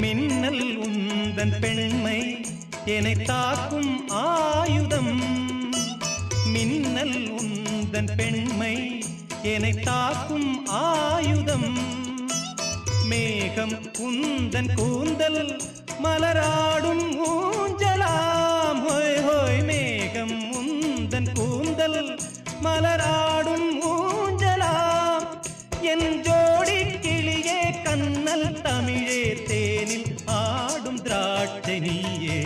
மின்னல் உந்தன் பெண்மை என்னை தாக்கும் ஆயுதம். மின்னல் உந்தன் பெண்மை என்னை தாக்கும் ஆயுதம். மேகம் உந்தன் கூந்தல் மலராடும் ஊஞ்சலாம். ஹோய் ஹோய் மேகம் உந்தன் கூந்தல் மலராடும் ஊஞ்சலாம். என் ஜோடி கிளியே கண்ணல் தமிழே தேனில் ஆடும் திராட்சை நீயே.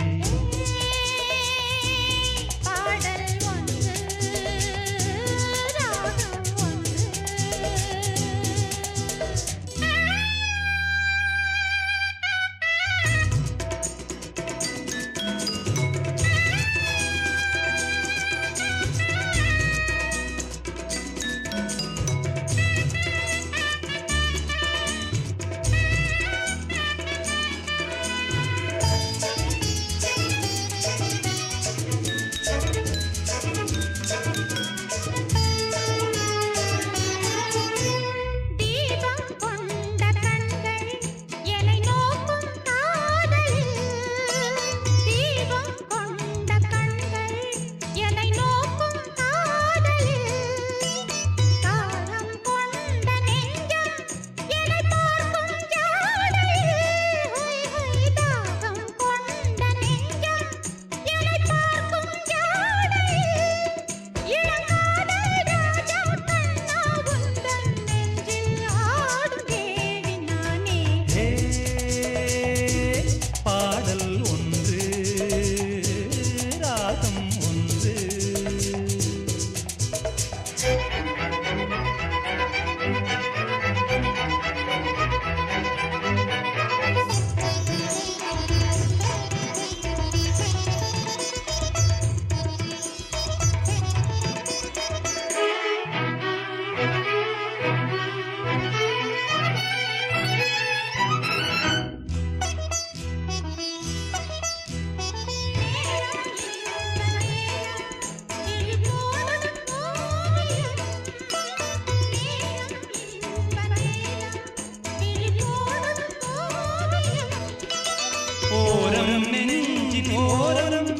ஓரம் நெஞ்சின் ஓரம்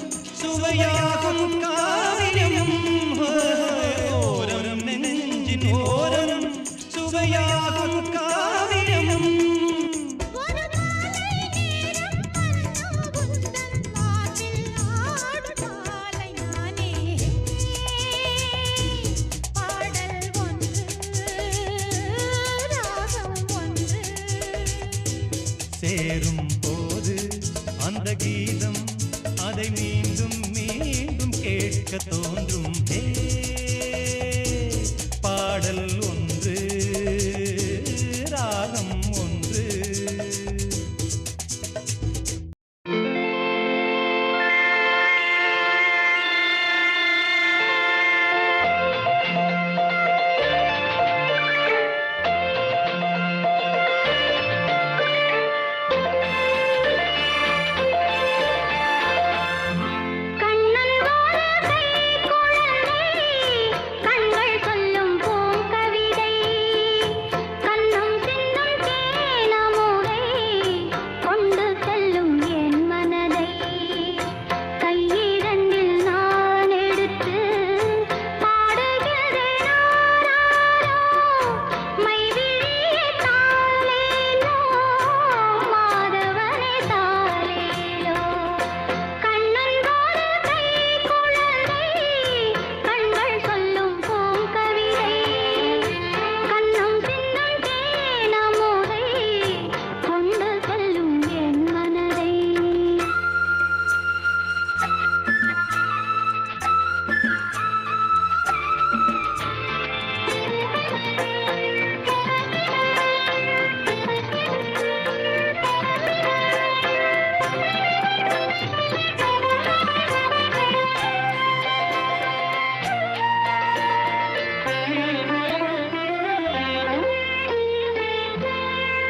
சுவையாகும் காவியம். ஓரம் நெஞ்சின் ஓரம் சுவையாகும் காவியம். சேரும் போது அந்த கீதம் அதை மீண்டும் மீண்டும் கேட்க தோன்றும். பாடல் ஒன்று ராகம் ஒன்று.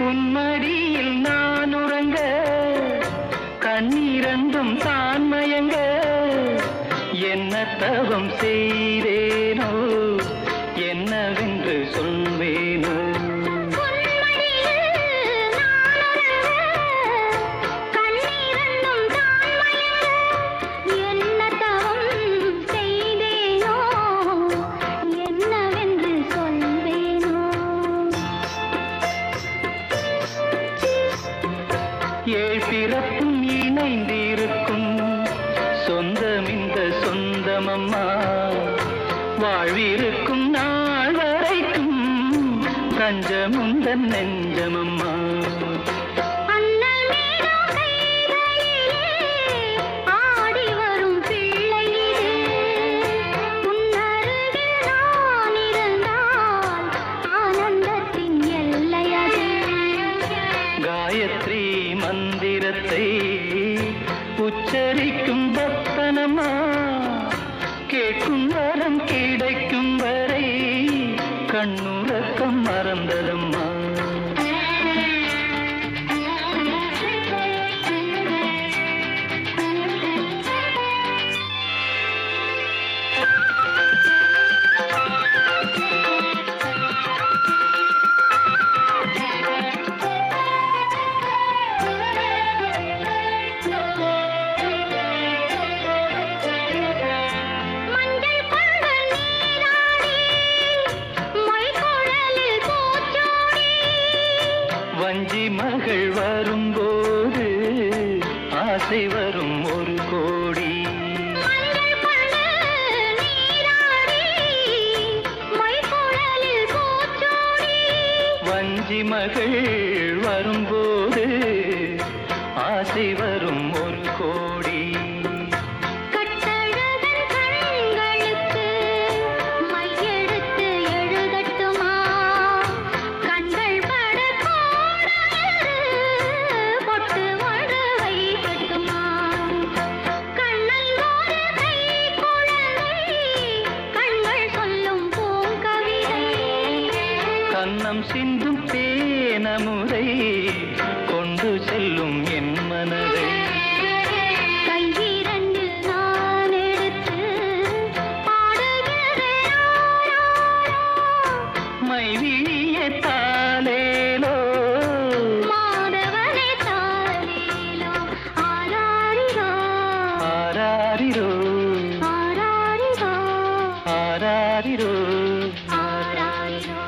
உன்மடியில் நான் உறங்க கண்ணீரந்தும் தான் மயங்க என்ன தவம் செய்தேனோ என்னவென்று சொல்வேனோ. ஏழ் பிறப்பும் இணைந்திருக்கும் சொந்தம் இந்த சொந்தமம்மா. வாழ்விருக்கும் நாள் வரைக்கும் தஞ்சமுந்தன் நெஞ்சமம்மா. காயத்ரி மந்திரத்தை உச்சரிக்கும் பக்தனம்மா. கேட்கும் வரம் கிடைக்கும் வரை கண்ணுறக்கம் மறந்ததம்மா. வஞ்சி மகள் வரும்போது ஆசை வரும் ஒரு கோடி. வஞ்சி மகள் வரும்போது ஆசை வரும் ஒரு கோடி. கண்ணம் சிந்தும் தேனமுதை கொண்டு செல்லும் என் மனதை. கையிரண்டு நான் எடுத்து மைவிழிய தாலேலோ மாதவனே தாலேலோ. ஆராரிரோ ஆராரிரோ ஆராரிரோ ஆராரிரோ. ஆராரிரோ.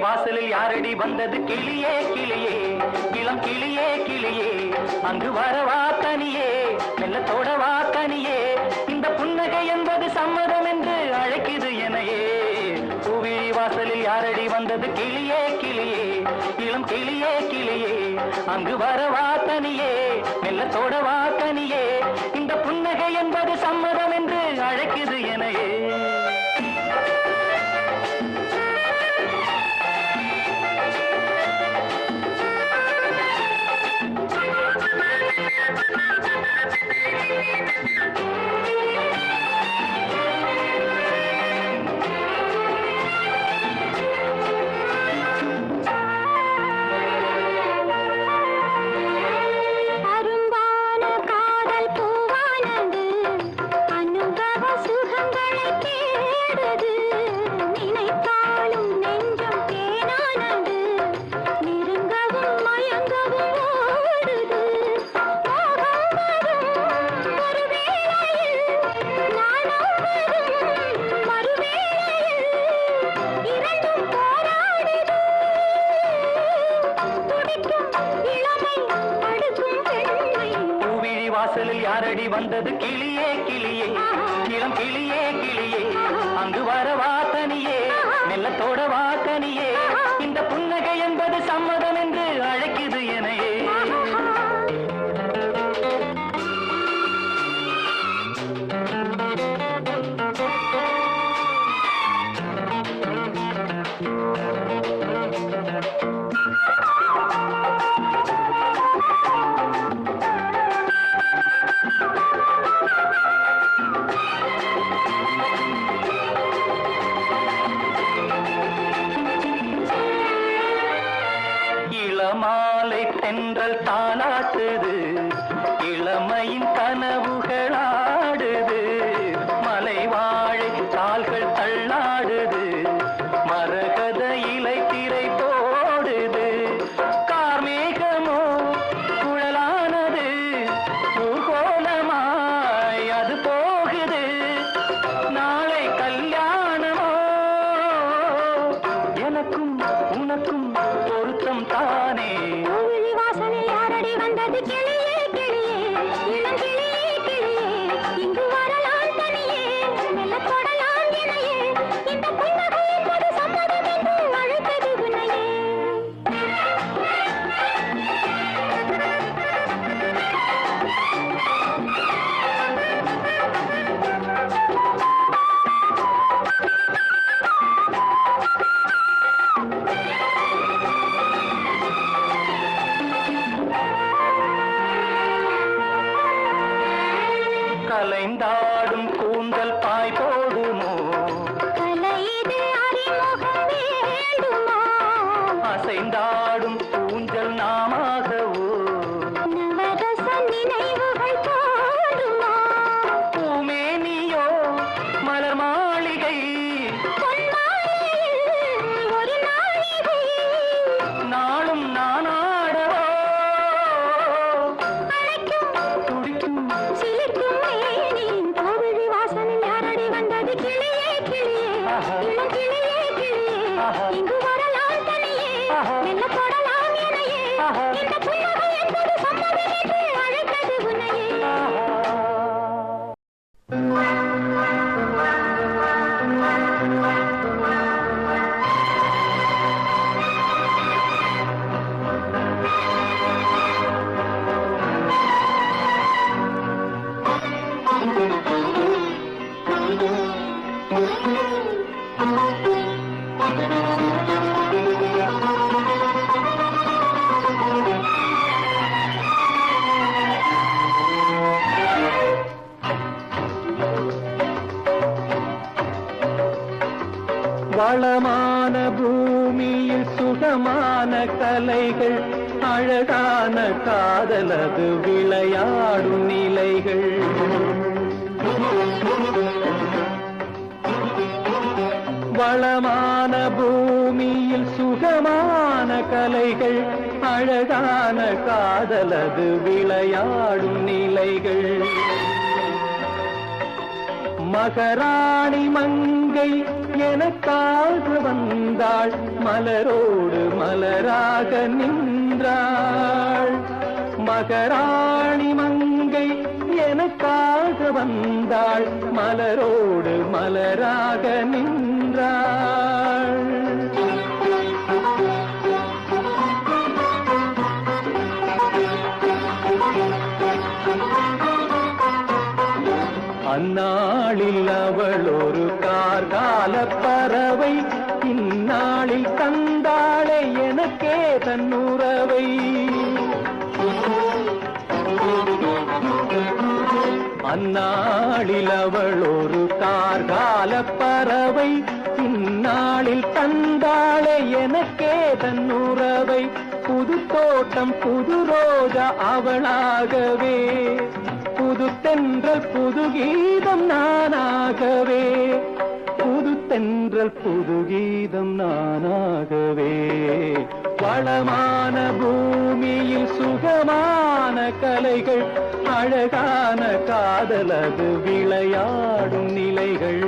வாசலில் யாரடி வந்தது கிளியே கிளியே இளம் கிளியே கிளியே அங்கு வரவா தனியே மெல்லத்தோடவா கனியே இந்த புன்னகை என்பது சம்மதம் என்று அழைக்குது எனையே. பூவிழி வாசலில் யாரடி வந்தது கிளியே கிளியே இளம் கிளியே கிளியே அங்கு வரவா தனியே மெல்லத்தோடவா கனியே இந்த புன்னகை என்பது சம்மதம் என்று அழைக்குது எனையே. வாசலில் யாரடி வந்தது கிளியே கிளியே இளம் கிளியே கிளியே அங்கு வரவா தனியே மெல்லத்தோடவா கனியே இந்த புன்னகை என்பது சம்மதம் என்று அழைக்குது எனையே. தென்றல் தாலாட்டுது இளமையின் கனவுகளாடுது மலை வாழை கால்கள் தள்ளாடுது மரகத இலை திரை போடுது கார்மேகமோ குழலானது ஊர்கோலமாய் அது போகுது நாளை கல்யாணமோ எனக்கும் உனக்கும் பொருத்தம் தானே கோவிலி வாசலில் யாரடி வந்தது கிளியே கிளியே இளம் கிளியே கிளியே இங்கு வரலாம் தனியே மெல்ல தொடலாம் இணையே இந்த புன்னகை என்பது சம்மதம் என்று அழைத்தது உன்னையே கலைந்தாடும் கூந்தல் பாய் போடுமோ கலையிது அறிமுகம் வேண்டுமா அசைந்தாடும் ஊஞ்சல் நாமாகவோ நவரச நினைவுகள் தோன்றுமா பூமேனியோ மலர் மாளிகை பொன்மாலையில் ஒரு நாளிகை நாளும் நானாடவோ அழைக்கும் துடிக்கும் சிலிர்க்கும் மேனியின் கோவிலி வாசலில் யாரடி வந்தது கிளியே கிளியே இளம் கிளியே கிளியே இங்கு வரலாம் தனியே மெல்ல தொடலாம் இணையே இந்த புன்னகை என்பது சம்மதம் என்று அழைத்தது உன்னையே வளமான பூமியில் சுகமான கலைகள் அழகான காதலது விளையாடும் நிலைகள் வளமான பூமியில் சுகமான கலைகள் அழகான காதலது விளையாடும் நிலைகள் மகராணி மங்கை எனக்காக வந்தாள் மலரோடு மலராக நின்றாள் மகராணி மங்கை எனக்காக வந்தாள் மலரோடு மலராக நின்றாள் அந்நாளில் அவள் ஒரு கார்கால பறவை இந்நாளில் தந்தாளே எனக்கே தன்னுறவை அந்நாளில் அவள் ஒரு கார்கால பறவை இந்நாளில் தந்தாளே எனக்கே தன்னுறவை புது தோட்டம் புது ரோஜா அவளாகவே புது தென்றல் புது கீதம் நானாகவே புது தென்றல் புது கீதம் நானாகவே வளமான பூமியில் சுகமான கலைகள் அழகான காதலது விளையாடும் நிலைகள்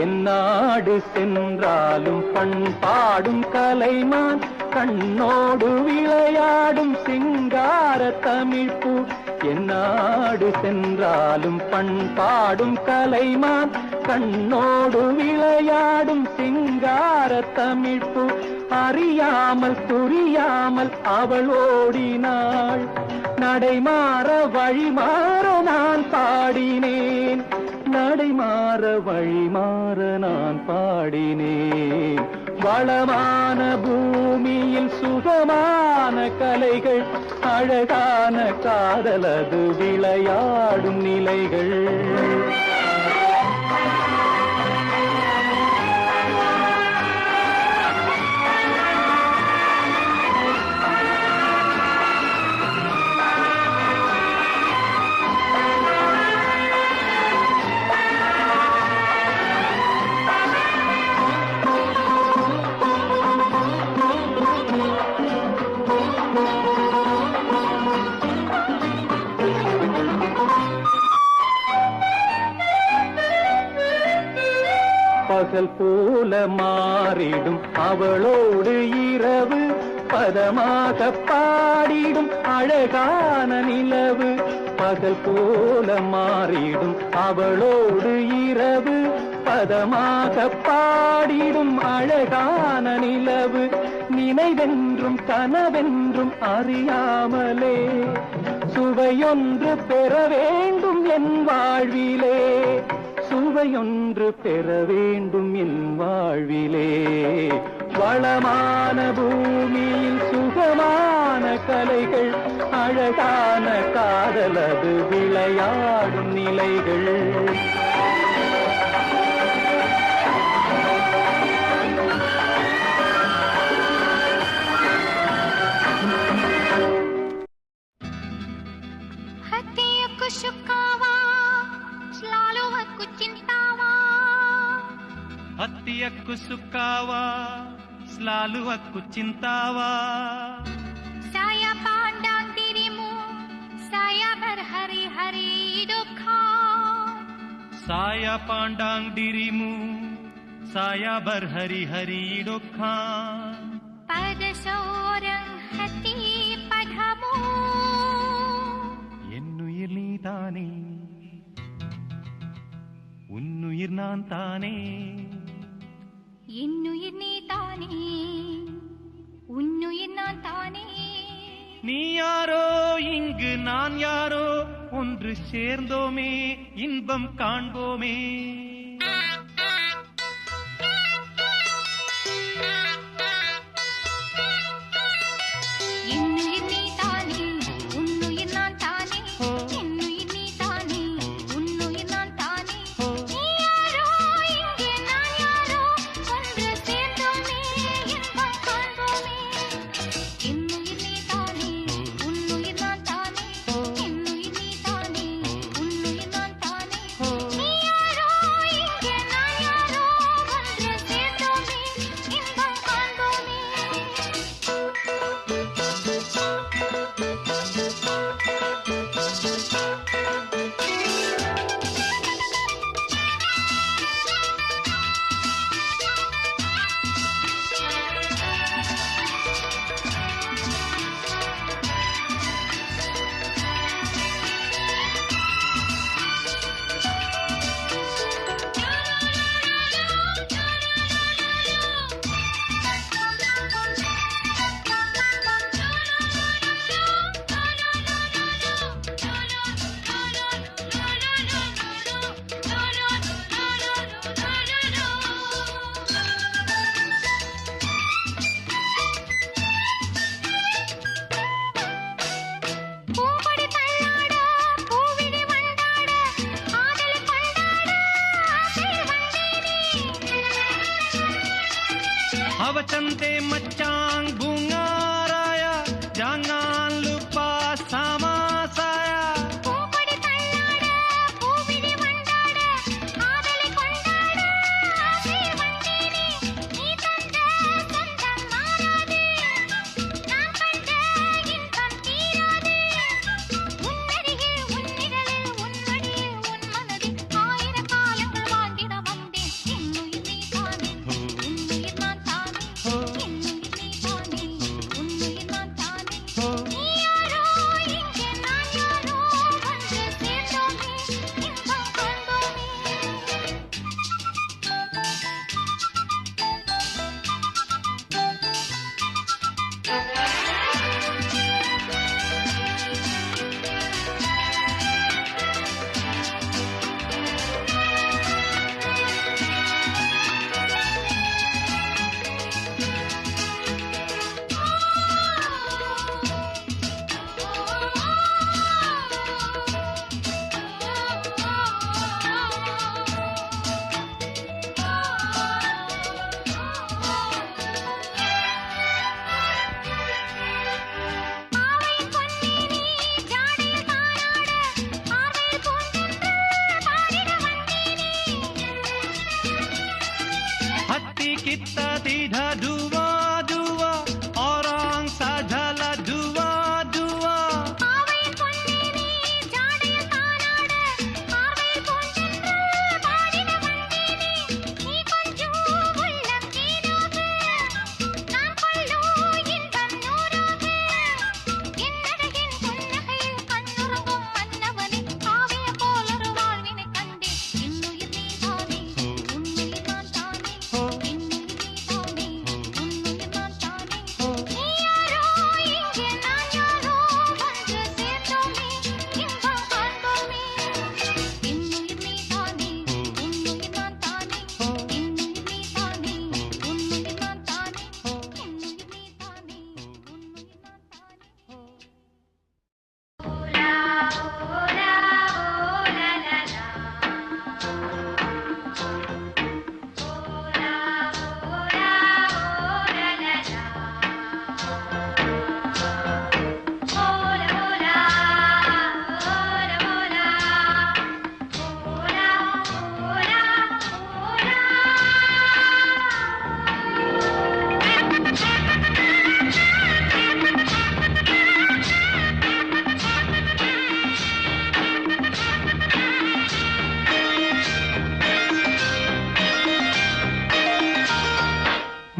எந்நாடு சென்றாலும் பண்பாடும் கலைமான் கண்ணோடு விளையாடும் சிங்கார தமிழ்ப்பூ எந்நாடு சென்றாலும் பண்பாடும் கலைமான் கண்ணோடு விளையாடும் சிங்கார தமிழ்ப்பூ அறியாமல் புரியாமல் அவள் ஓடினாள் நடைமாற வழிமாற நான் பாடினேன் நடை மாற வழி மாற நான் பாடினேன். வளமான பூமியில் சுகமான கலைகள், அழகான காதலது விளையாடும் நிலைகள். பகல் போல மாறிடும் அவளோடு இரவு, பதமாக பாடிடும் அழகான நிலவு. பகல் போல மாறிடும் அவளோடு இரவு, பதமாக பாடிடும் அழகான நிலவு. நினைவென்றும் கனவென்றும் அறியாமலே சுவையொன்று பெற வேண்டும் என் வாழ்விலே, சுவையொன்று பெற வேண்டும் என் வாழ்விலே. வளமான பூமியில் சுகமான கலைகள், அழகான காதலது விளையாடும் நிலைகள். హత్యకు సుక్కావా స్లాలువకు చింతావా. Saya pandang dirimu, saya berhari-hari duka. Saya pandang dirimu, saya berhari-hari duka. Pada seorang hati padamu, என்னுயிர் நீதானே, உன்னுயிர் நான் தானே. என்னுயிர் நீ தானே, உன்னுயிர் நான் தானே. நீ யாரோ இங்கு நான் யாரோ, ஒன்று சேர்ந்தோமே இன்பம் காண்போமே. என்னுயிர் நீ தானே, உன்னுயிர் நான் தானே. என்னுயிர் நீ தானே, உன்னுயிர் நான் தானே. நீ யாரோ இங்கே நான் யாரோ, ஒன்று சேர்ந்தோமே இன்பம் காண்போமே. என்னுயிர் நீ தானே, உன்னுயிர் நான் தானே. என்னுயிர் நீ தானே, உன்னுயிர் நான் தானே. நீ யாரோ இங்கே நான் யாரோ, ஒன்று சேர்ந்தோமே இன்பம் காண்போமே. பூங்கொடி தள்ளாட, பூவிழி வண்டாட, காதலை கொண்டாட ஆசையில் வந்தேனே. அவச்சந்தே மச்சாங் பூங்காராயா, ஜாங்கான் லுப்பா சாமாசாயா. பூங்கொடி தள்ளாட, பூவிழி வண்டாட, காதலை கொண்டாட ஆசையில் வந்தேனே. நீ தந்த சொந்தம் மாறாது, நான் கண்ட இன்பம் தீராது. உன்னருகில், உன்னிதழில், உன்மடியில், உன் மனதில் ஆயிரம் காலங்கள் வாழ்ந்திட வந்தேன். என்னுயிர் நீ தானே, உன்னுயிர் நான் தானே. என்னுயிர் நீ तित्ता दीधा दुआ दुआ औरंग साझला दुआ दुआ ஆவையின் பொன்னேனே ஜாடையில் தானாட பார்வையில் பூஞ்சென்று பாடிட வந்தேனே நீ கொஞ்சம் உள்ளம் தேனாக நான் கொள்ளும் இன்பம் நூறாக என்னழகின் புன்னகையில் கண்ணுறங்கும் மன்னவனே காவிய போலொரு வாழ்வினை கண்டேன் என்னுயிர் நீதானே உன்னுயிர் நான் தானே என்னுயிர் நீதானே உன்னுயிர் நான் தானே நீ யாரோ இங்கே நான் யாரோ ஒன்று சேர்ந்தோமே இன்பம் காண்போமே என்னுயிர் நீதானே உன்னுயிர் நான் தானே என்னுயிர் நீதானே உன்னுயிர் நான் தானே என்னுயிர் நீதானே உன்னுயிர்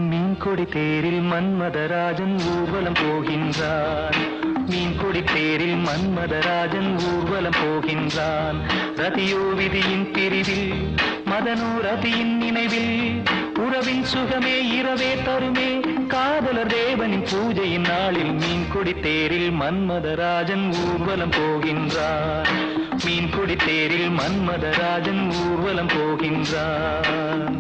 மீன்கொடி தேரில் மன்மதராஜன் ஊர்வலம் போகின்றான் மீன்கொடி தேரில் மன்மதராஜன் ஊர்வலம் போகின்றான் ரதியோ விதியின் பிரிவில் மதனோ ரதியின் நினைவில் உறவின் சுகமே இரவே தருமே காதலர் தேவனின் பூஜையின் நாளில் மீன்கொடி தேரில் மன்மதராஜன் ஊர்வலம் போகின்றான் மீன்கொடி தேரில் மன்மதராஜன் ஊர்வலம் போகின்றான்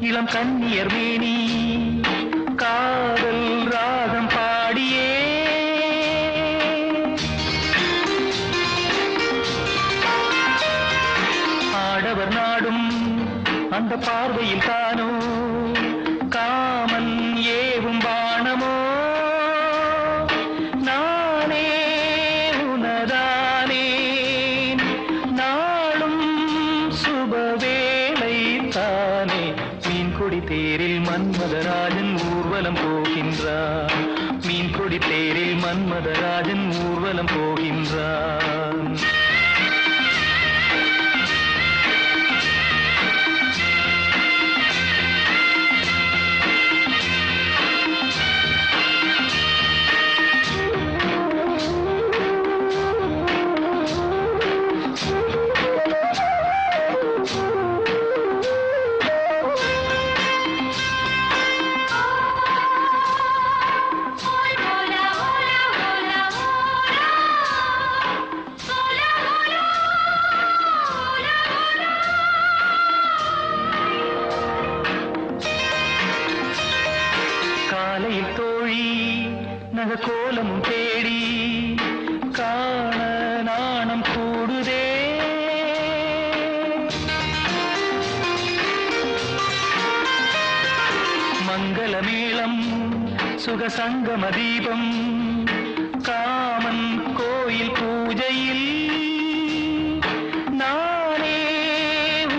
இளம் கன்னியர் மேனி காதல் ராகம் பாடியே ஆடவர் நாடும் அந்த பார்வையில் தானோ காமன் ஏவும் பாணமோ நானே உனதானேன் நாளும் சுபவேளை தானே மீன்கொடி தேரில் மன்மதராஜன் ஊர்வலம் போகின்றான் மீன்கொடி தேரில் மன்மதராஜன் ஊர்வலம் போகின்றான் கோலமும் தேடி காண நாணம் கூடுதே மங்களமேளம் சுகசங்கம தீபம் காமன் கோயில் பூஜையில் நானே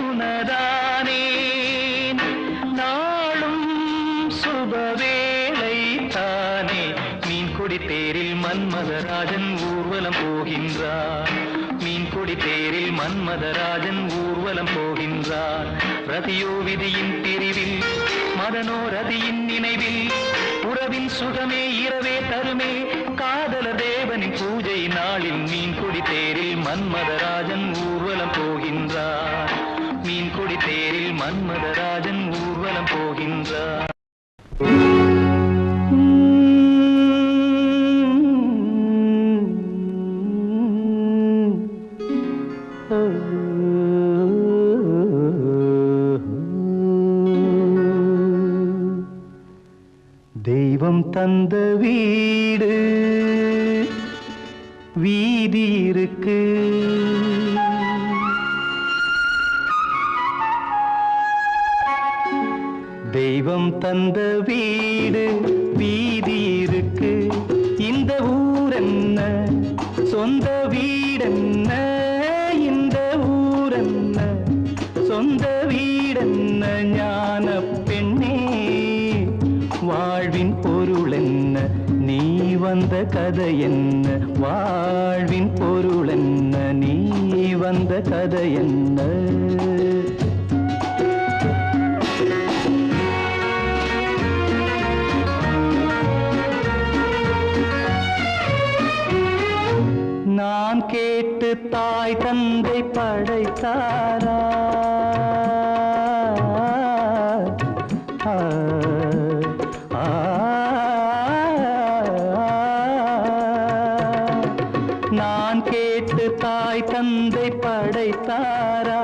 உனதானேன் நாளும் சுபவேளை தானே மீன்கொடி தேரில் மன்மதராஜன் ஊர்வலம் போகின்றான் மீன்கொடி தேரில் மன்மதராஜன் ஊர்வலம் போகின்றான் ரதியோ விதியின் பிரிவில் மதனோ ரதியின் நினைவில் உறவின் சுகமே இரவே தருமே காதல தேவனின் பூஜை நாளில் மீன்கொடி தேரில் மன்மதராஜன் ஊர்வலம் போகின்றார். மீன்குடி தேரில் மன்மதராஜன் ஊர்வலம் போகின்றார். தெய்வம் தந்த வீடு வீதி இருக்கு, தெய்வம் தந்த வீடு வீதி இருக்கு. இந்த ஊரென்ன சொந்த வீடென்ன, இந்த ஊரென்ன சொந்த வீடென்ன. ஞான பெண்ணே வாழ்வின் பொருள் என்ன, நீ வந்த கதை என்ன. வாழ்வின் பொருள் என்ன, நீ வந்த கதை என்ன. நான் கேட்டு தாய் தந்தை படைத்தாரா, நான் கேட்டு தாய் தந்தை படைத்தாரா,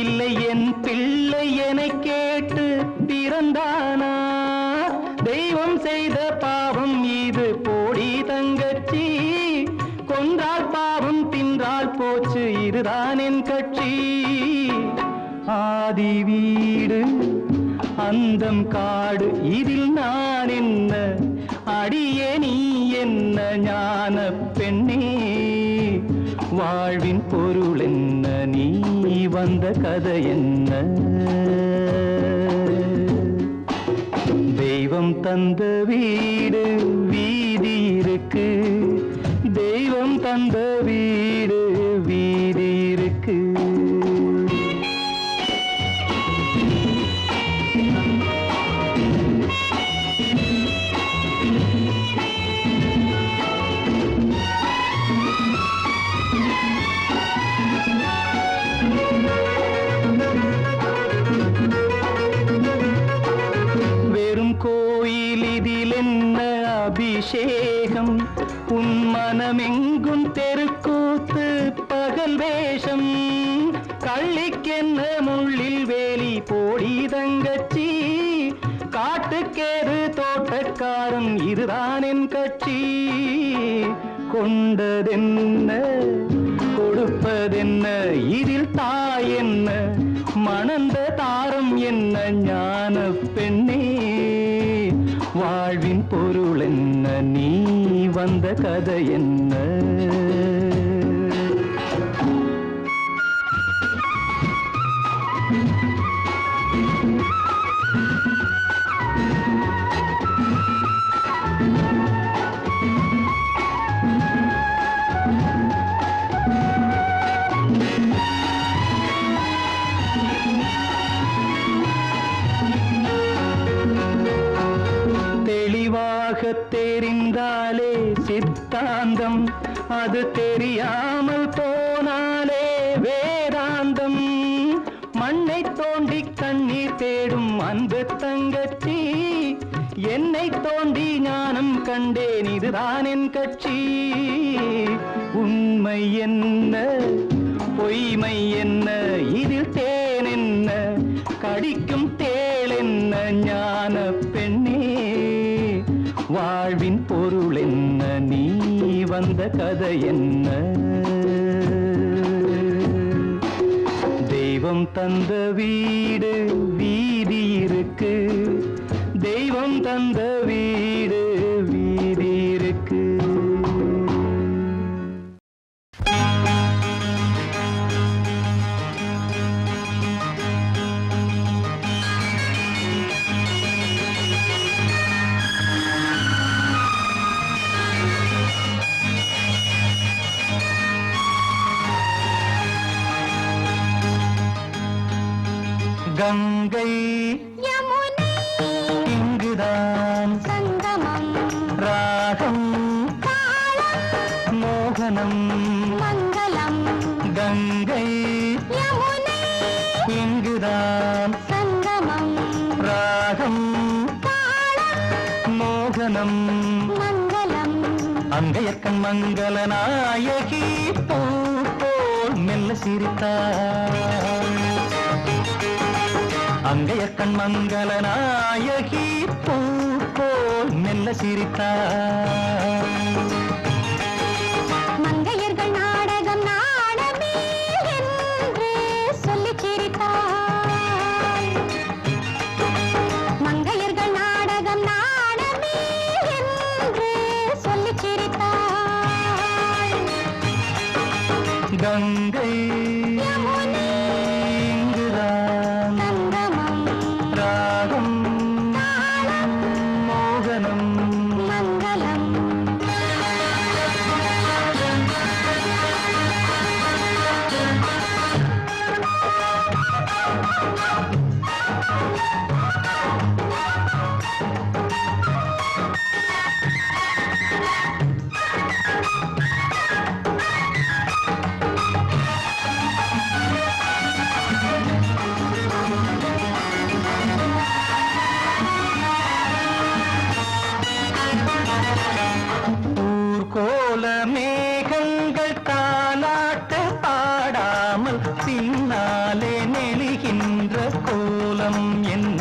இல்லை என் பிள்ளை என்னை கேட்டு பிறந்தானா. தெய்வம் செய்த பாவம் இது போடி தங்கச்சி, கொன்றால் பாவம் தின்றால் போச்சு இதுதான் என் கட்சி. ஆதி வீடு அந்தம் காடு இதில் நான் என்ன, அடியே நீ என்ன. ஞான பெண்ணே வாழ்வின் பொருள் என்ன, நீ வந்த கதை என்ன. தெய்வம் தந்த வீடு வீதி இருக்கு, தெய்வம் தந்த வீடு வீதி இருக்கு. வெறும் கோயில் இதில் என்ன அபிஷேகம், உன் மனமெங்கும் தெருக்கூத்து பகல் வேஷம். கள்ளிக்கென்ன முள்ளில் வேலி போடி தங்கச்சி, காட்டுக்கேது தோட்டக்காரன் இதுதான் என் கட்சி. கொண்டதென்ன கொடுப்பதென்ன, இதில் தாய் என்ன மணந்த தாரம் என்ன. ஞான பெண்ணே வாழ்வின் பொருள் என்ன, நீ வந்த கதை என்ன. தெரிந்தாலே சித்தாந்தம், அது தெரியாமல் போனாலே வேதாந்தம். மண்ணை தோண்டி கண்ணீர் தேடும் அன்பு தங்கச்சி, என்னை தோண்டி ஞானம் கண்டேன் இதுதான் என் கட்சி. உண்மை என்ன பொய்மை என்ன, இதில் தேன் என்ன கடிக்கும் தேள் என்ன. ஞான பெண்ணே வாழ்வின் பொருள் என்ன, நீ வந்த கதை என்ன. தெய்வம் தந்த வீடு வீதி இருக்கு, தெய்வம் தந்த வீடு வீதி இருக்கு. கங்கை யமுனை இங்குதான் சங்கமம், ராகம் தாளம் மோகனம் மங்களம். மங்களம் கங்கை யமுனை இங்குதான் சங்கமம் ராகம் தாளம் மோகனம் மங்களம் அங்கையற்கண் மங்கள நாயகி பூ போல் மெல்ல சிரித்தாள் அங்கையற்கண் மங்கள நாயகி பூ போல் மெல்ல சிரித்தாள் மங்கையர்கள் நாடகம் நாடமே என்று சொல்லிச் சிரித்தாள் மங்கையர்கள் நாடகம் நாடமே என்று சொல்லிச் சிரித்தாள் கங்கை யமுனை இங்குதான் சங்கமம் ராகம் தாளம் மோகனம் மங்களம் ஊர்கோல மேகங்கள் தாலாட்டு பாடாமல் பின்னாலே நெளிகின்ற கோலம் என்ன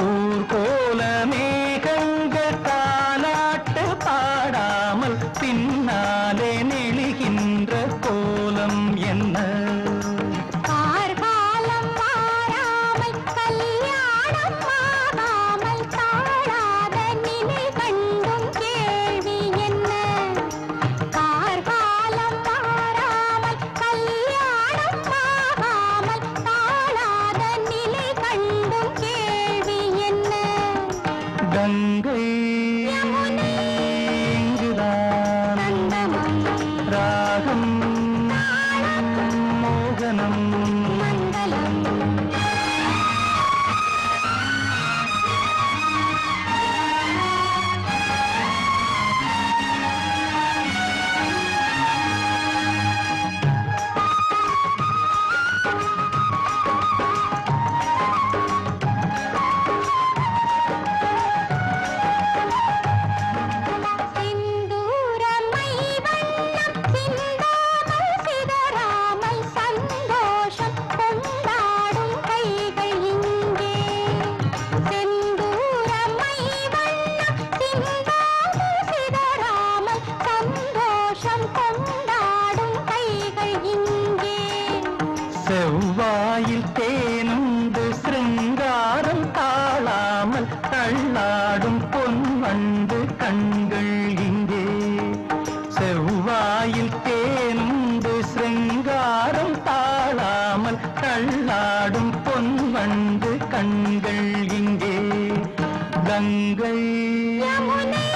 ஊர்கோல மேகங்கள் தாலாட்டு பாடாமல் பின்னாலே நெளிகின்ற கோலம் என்ன கார்காலம் மாறாமல் கல்யாணம் ஆகாமல் தாழாத நிலை கண்டும் கேள்வி என்ன கார்காலம் மாறாமல் கல்யாணம் ஆகாமல் தாழாத நிலை கண்டும் கேள்வி என்ன கங்கை யமுனை இங்குதான் சங்கமம் ராகம் தாளம் மோகனம் மங்களம் சிந்தூரமை வண்ணம் சிந்தாமல் சிதறாமல் சந்தோஷம் கொண்டாடும் கைகள் இங்கே செந்தூரமை வண்ணம் சிந்தாமல் சிதறாமல் சந்தோஷம் கொண்டாடும் கைகள் இங்கே செவ்வாயில் தேனுண்டு சிருங்காரம் தாழாமல் தள்ளாடும் பொன்வண்டு கண்கள் இங்கே செவ்வாயில் தேனுண்டு சிருங்காரம் தாழாமல் தள்ளாடும் பொன்வண்டு கண்கள் இங்கே கங்கை யமுனை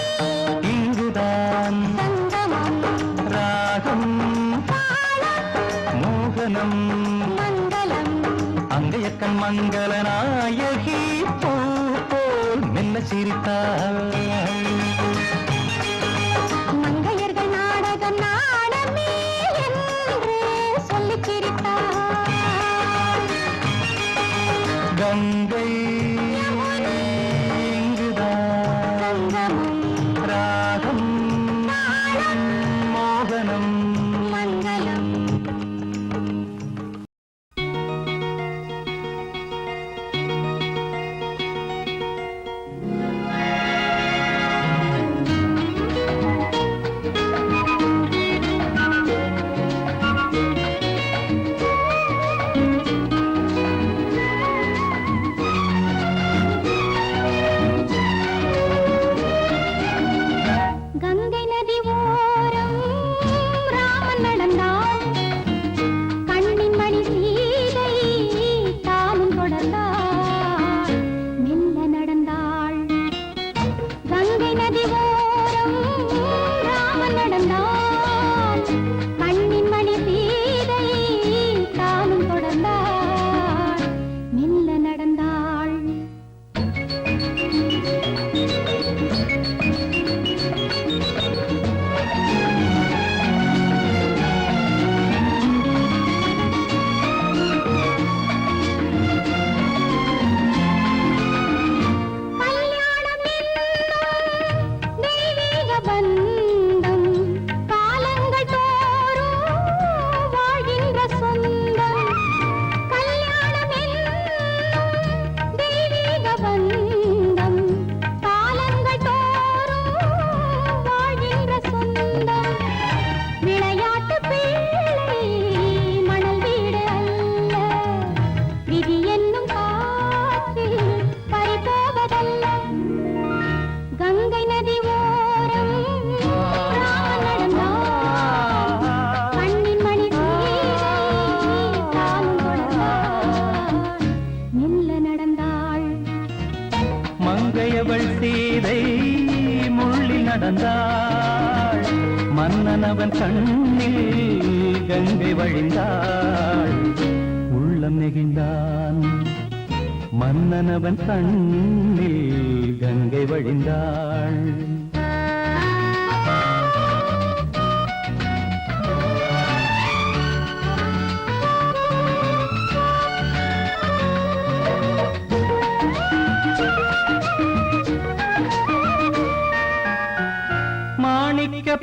இங்குதான் சங்கமம் ராகம் தாளம் மோகனம் மங்களம் அங்கையக்கண் மங்கள நாயகி பூ போல் மெல்ல சிரித்தாள் மங்கையர்கள் நாடகம் நாடமே என்று சொல்லிச் சிரித்தாள் கங்கை யமுனை இங்குதான் சங்கமம் ராகம் தாளம் மோகனம் மங்களம் கண்ணில் கங்கை வழிந்தாள் உள்ளம் நெகிழ்ந்தான் மன்னனவன் கண்ணில் கங்கை வழிந்தாள்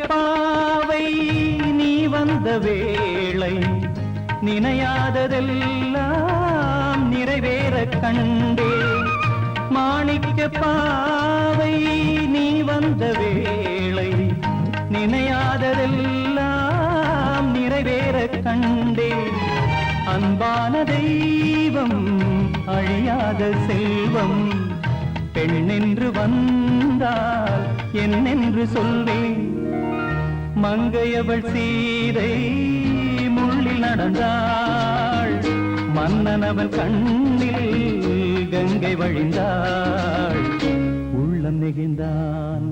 பாவை நீ வந்த வேளை நினையாததெல்லாம் நிறைவேற கண்டே மாணிக்க பாவை நீ வந்த வேளை நினையாததெல்லாம் நிறைவேற கண்டே அன்பான தெய்வம் அழியாத செல்வம் பெண்ணென்று வந்தால் என்னென்று சொல்வேன் மங்கையவள் சீதை முள்ளில் நடந்தாள் மன்னனவன் கண்ணில் கங்கை வழிந்தாள் உள்ளம் நெகிழ்ந்தான்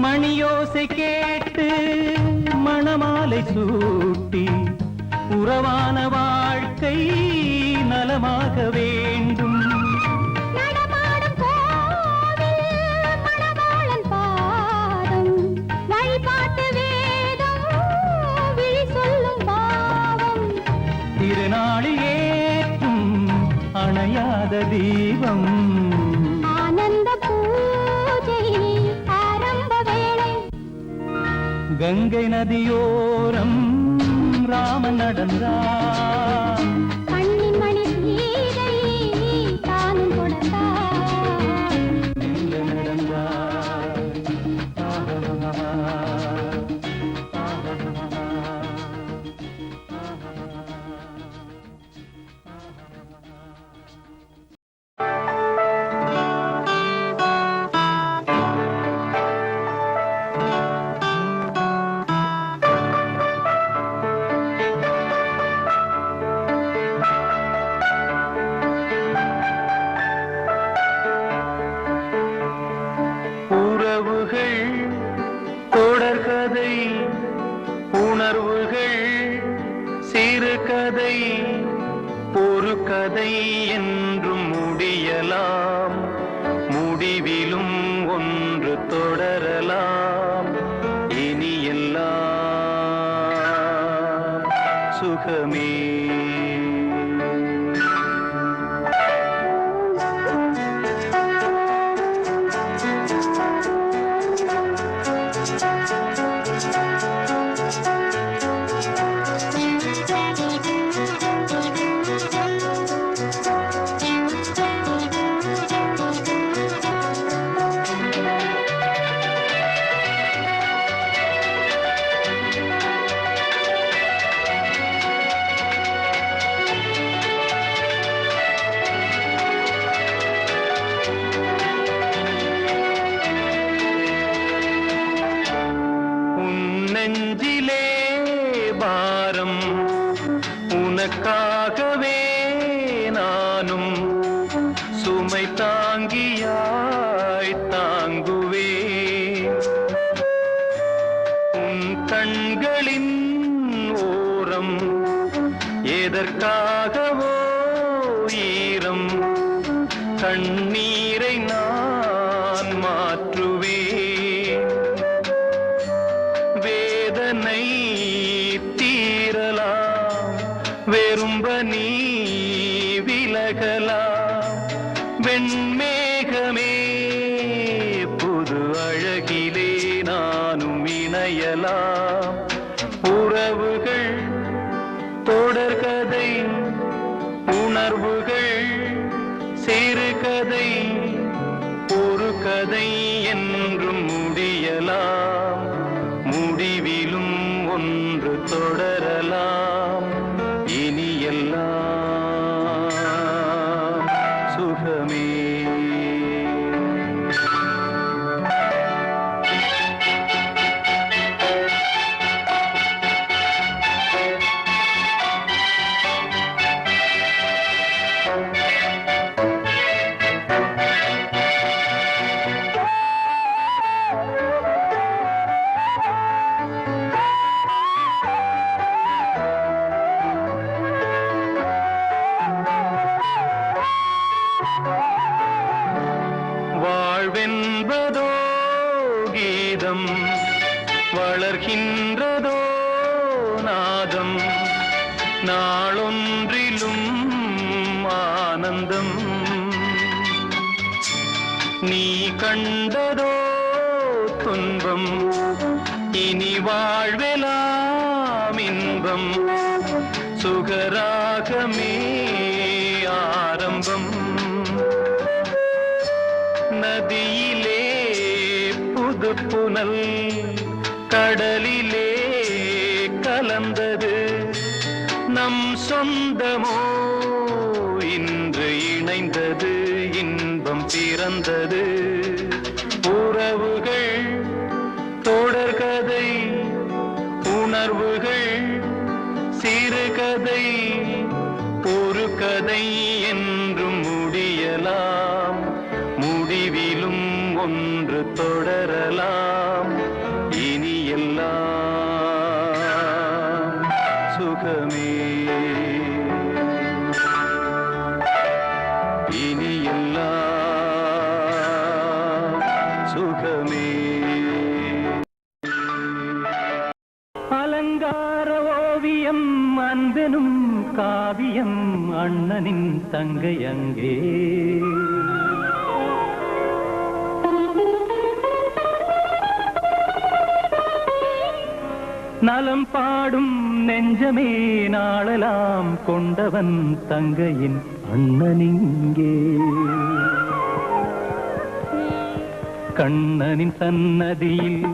மணியோசை கேட்டு மணமாலை சூட்டி உறவான வாழ்க்கை நலமாக வேண்டும் நடமாடும் கோவில் மணவாளன் பாதம் வழிபாட்டு வேதம் விழி சொல்லும் பாவம் திருநாளில் ஏற்றும் அணையாத தீபம் ஆனந்த பூஜை கங்கை நதியோரம் ராமன் நடந்தார் கண்ணின் மணி சீதை தானும் கொடுத்தார் நடந்தார் தொடர்கதை உணர்வுகள் சிறுகதை ஒரு கதை என்றும் முடியலாம் முடிவிலும் ஒன்று தொடரலாம் இனி எல்லாம் சுகமே நெஞ்சிலே பாரம் உனக்காகவே நானும் சுமை தாங்கியாய் தாங்குவே உன் கண்களின் ஓரம் எதற்காகவோ ஈரம் கண்ணீரை நான் மாற்றுவேன் வேதனை தீரலாம் வெறும்ப நீ விலகலாம் வெண்மேகமே புது அழகிலே நானும் இணையலாம் உறவுகள் தொடர்கதை உணர்வுகள் சிறுகதை ஒரு கதை என்றும் முடியலாம் முடிவிலும் ஒன்று தொடரலாம் இனி எல்லாம் சுகமே நின்றதோ நாதம் நாளொன்றிலும் ஆனந்தம் நீ கண்டதோ துன்பம் இனி வாழ்வெலாம் இன்பம் சுகராகமே ஆரம்பம் நதியிலே புது புனல் கடலிலே கலந்தது நம் சொந்தமோ இன்று இணைந்தது இன்பம் பிறந்தது உறவுகள் தொடர்கதை உணர்வுகள் சிறுகதை ஒரு கதை என்றும் முடியலாம் முடிவிலும் ஒன்று தொடரலாம் இனி எல்லாம் சுகமே இனி எல்லாம் சுகமே அலங்கார ஓவியம் அன்பெனும் காவியம் அண்ணனின் தங்கை அங்கே நலம் பாடும் நெஞ்சமே நாளெல்லாம் கொண்டவன் தங்கையின் அண்ணனிங்கே கண்ணனின் சன்னதியில்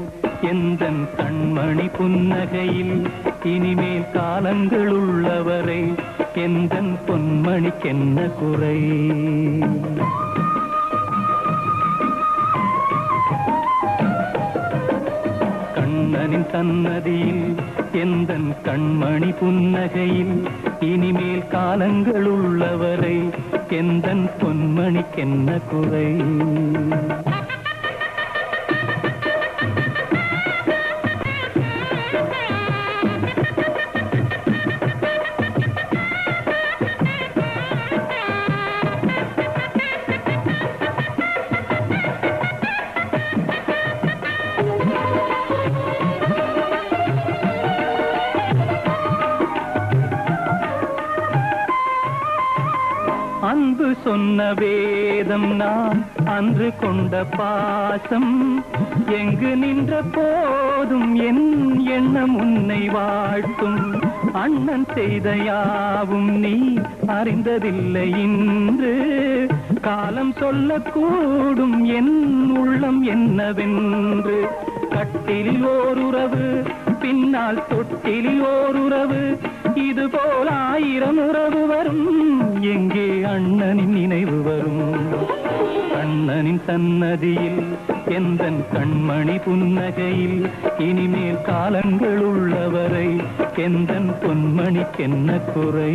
எந்தன் கண்மணி புன்னகையில் இனிமேல் காலங்கள் உள்ளவரை எந்தன் பொன்மணிக்கென்ன குறை கண்ணனின் சன்னதியில் எந்தன் கண்மணி புன்னகையில் இனிமேல் காலங்கள் உள்ளவரை எந்தன் பொன்மணிக்கென்ன குறை அன்பு சொன்ன வேதம் நான் அன்று கொண்ட பாசம் எங்கு நின்ற போதும் என் எண்ணம் உன்னை வாழ்த்தும் அண்ணன் செய்த யாவும் நீ அறிந்ததில்லை இன்று காலம் சொல்லக்கூடும் என் உள்ளம் என்னவென்று கட்டிலில் ஓருறவு பின்னால் தொட்டிலில் ஓருறவு இதுபோல் 1000 உறவு வரும் எங்கே அண்ணனின் நினைவு வரும் அண்ணனின் சன்னதியில் எந்தன் கண்மணி புன்னகையில் இனிமேல் காலங்கள் உள்ளவரை எந்தன் பொன்மணிக்கென்ன குறை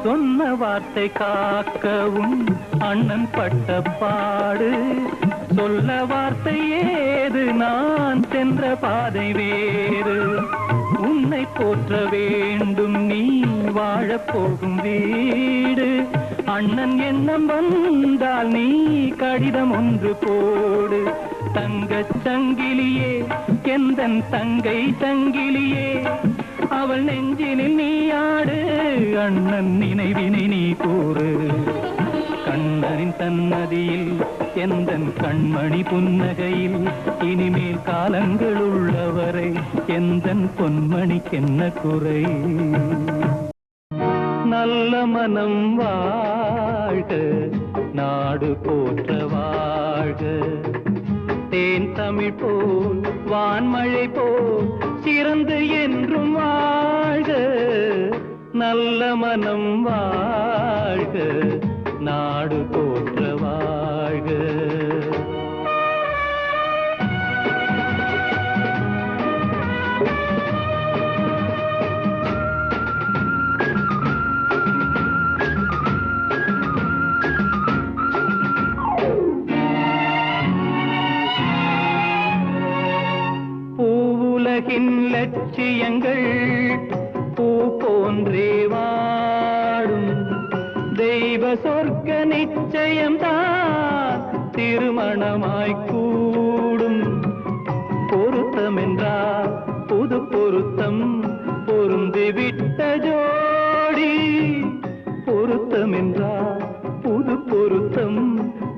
சொன்ன வார்த்தை காக்கவும் அண்ணன் பட்ட பாடு சொல்ல வார்த்தை ஏது நான் சென்ற பாதை வேறு உன்னை போற்ற வேண்டும் நீ வாழப் போகும் வீடு அண்ணன் எண்ணம் வந்தால் நீ கடிதம் ஒன்று போடு தங்கச் சங்கிலியே எந்தன் தங்கை சங்கிலியே அவள் நெஞ்சினில் நீ ஆடு அண்ணன் நினைவினை நீ கூறு கண்ணனின் சன்னதியில் எந்தன் கண்மணி புன்னகையில் இனிமேல் காலங்கள் உள்ளவரை எந்தன் பொன்மணிக்கென்ன குறை நல்ல மனம் வாழ்க நாடு போற்ற வாழ்க தேன் தமிழ் போல் வான்மழை போல் சிறந்து என்றும் வாழ்க நல்ல மனம் வாழ்க நாடு போற்ற வாழ்க லட்சியங்கள் பூ போன்றே வாடும் தெய்வ சொர்க்க நிச்சயம்தான் திருமணமாய் கூடும் பொருத்தம் என்றால் புது பொருத்தம் பொருந்திவிட்ட ஜோடி பொருத்தம் என்றால் புது பொருத்தம்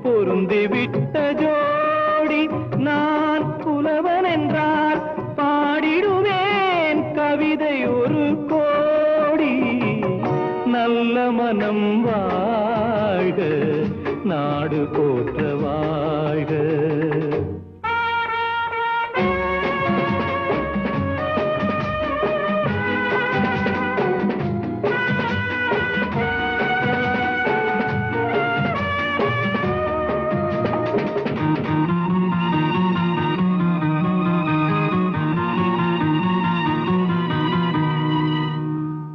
பொருந்திவிட்ட ஜோடி நான் புலவன் என்றால் பாடிடுவேன் கவிதை ஒரு கோடி நல்ல மனம் வாழ்க நாடு போற்ற வாழ்க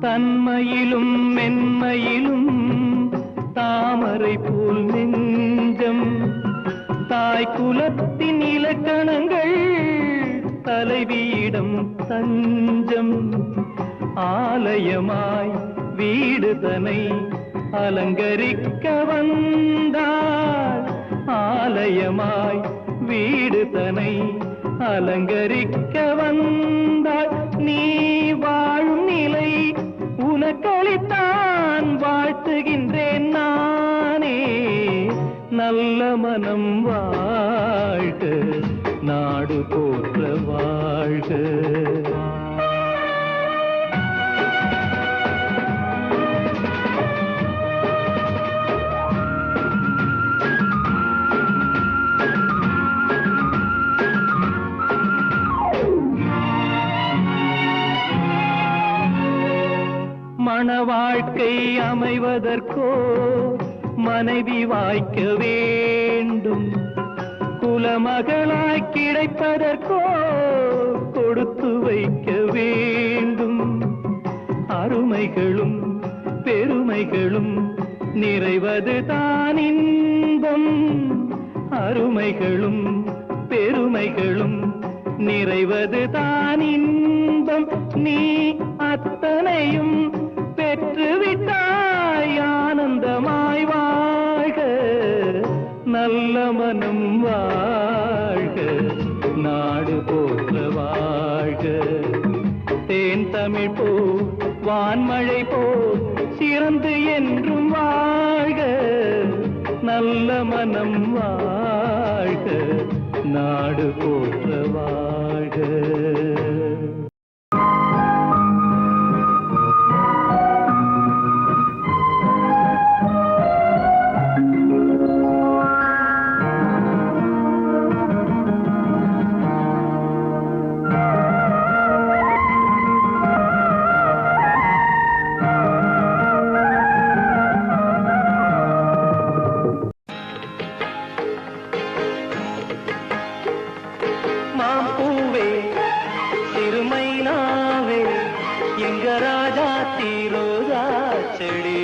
தன்மையிலும் மென்மையிலும் தாமரை போல் நெஞ்சம் தாய் குலத்தின் இலக்கணங்கள் தலைவியிடம் தஞ்சம் ஆலயமாய் வீடு தனை அலங்கரிக்க வந்தாள் ஆலயமாய் வீடு தனை அலங்கரிக்க வந்தாள் நீ வாழும் நிலை உனக்களித்தான் வாழ்த்துகின்றேன் நானே நல்ல மனம் வாழ்க நாடு போற்ற வாழ்க மண வாழ்க்கை அமைவதற்கோ மனைவி வாய்க்க வேண்டும் குலமகளாய் கிடைப்பதற்கோ கொடுத்து வைக்க வேண்டும் அருமைகளும் பெருமைகளும் நிறைவது தான் இன்பம் அருமைகளும் பெருமைகளும் நிறைவது தான் இன்பம் நீ அத்தனையும் பெற்றுவிட்டாய் ஆனந்தமாய் வாழ்க நல்ல மனம் வாழ்க நாடு போற்ற வாழ்க தேன் தமிழ் போ வான்மழை போ சிறந்து என்றும் வாழ்க நல்ல மனம் வாழ்க நாடு போற்ற வாழ்க மாம்பூவே சிறுமைனாவே எங்க ராஜா தீரோஜா செடி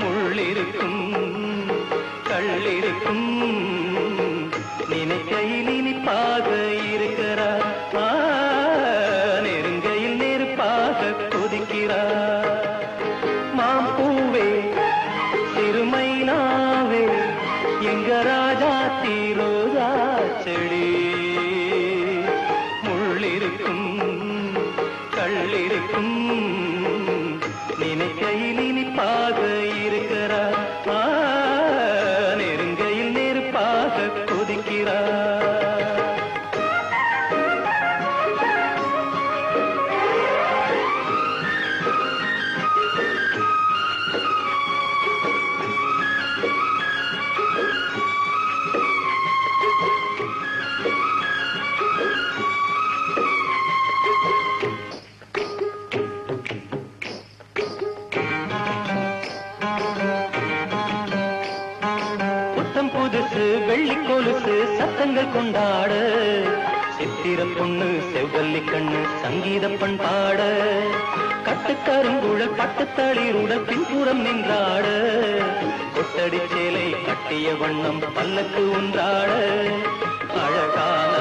முள்ளிருக்கும் கள்ளிருக்கும் நினைக்கையில் இனிப்பாக இருக்கிறார் நெருங்கையில் நெருப்பாக கொதிக்கிறார் மாம்பூவே சிறுமைனாவே எங்க ராஜா தீரோஜா செடி முள்ளிருக்கும் கள்ளிருக்கும் நினைக்கையில் இனிப்பாக இருக்கிறார் நெருங்கையில் நெருப்பாக கொதிக்கிறார் புதுசு வெள்ளி கொலுசு சத்தங்கள் கொண்டாட சித்திர பொண்ணு செவ்வல்லி கண்ணு சங்கீத பண்பாட கட்டுக்கருங்குழல் பட்டுத்தளிருடல் பின்புறம் நின்றாட கொட்டடி சேலை கட்டிய வண்ணம் பல்லக்கு ஒன்றாட அழகான